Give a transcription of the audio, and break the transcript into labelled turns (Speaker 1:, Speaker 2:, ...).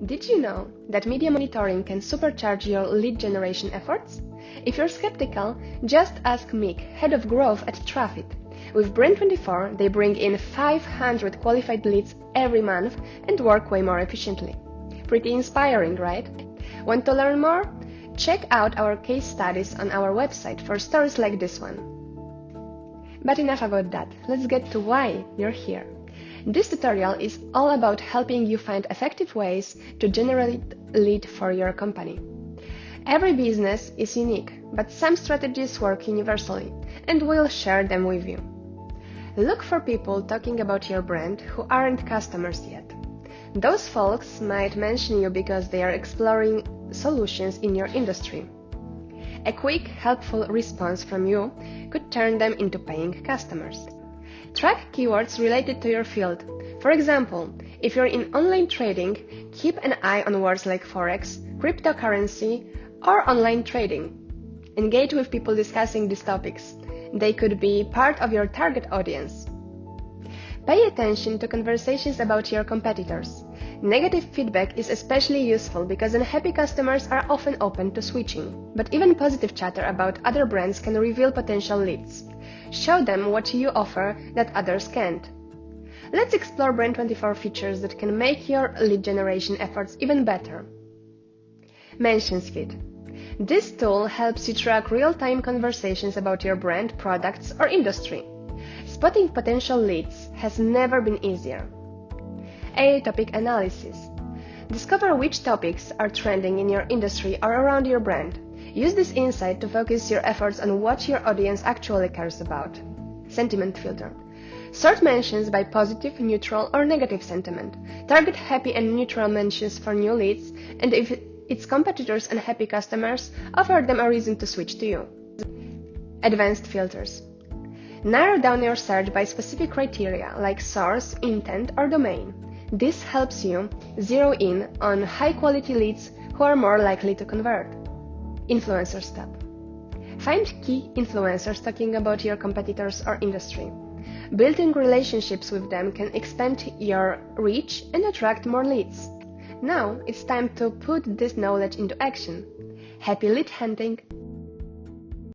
Speaker 1: Did you know that media monitoring can supercharge your lead generation efforts? If you're skeptical, just ask Mick, head of growth at Traffic. With Brand24, they bring in 500 qualified leads every month and work way more efficiently. Pretty inspiring, right? Want to learn more? Check out our case studies on our website for stories like this one. But enough about that, let's get to why you're here. This tutorial is all about helping you find effective ways to generate lead for your company. Every business is unique, but some strategies work universally, and we'll share them with you. Look for people talking about your brand who aren't customers yet. Those folks might mention you because they are exploring solutions in your industry. A quick, helpful response from you could turn them into paying customers. Track keywords related to your field. For example, if you're in online trading, keep an eye on words like forex, cryptocurrency, or online trading. Engage with people discussing these topics. They could be part of your target audience. Pay attention to conversations about your competitors. Negative feedback is especially useful because unhappy customers are often open to switching. But even positive chatter about other brands can reveal potential leads. Show them what you offer that others can't. Let's explore Brand24 features that can make your lead generation efforts even better. Mentions feed. This tool helps you track real-time conversations about your brand, products, or industry. Spotting potential leads has never been easier. A topic analysis. Discover which topics are trending in your industry or around your brand. Use this insight to focus your efforts on what your audience actually cares about. Sentiment filter. Sort mentions by positive, neutral, or negative sentiment. Target happy and neutral mentions for new leads, and if it's competitors and happy customers, offer them a reason to switch to you. Advanced filters. Narrow down your search by specific criteria like source, intent, or domain. This helps you zero in on high-quality leads who are more likely to convert. Influencers tab. Find key influencers talking about your competitors or industry. Building relationships with them can expand your reach and attract more leads. Now it's time to put this knowledge into action. Happy lead hunting!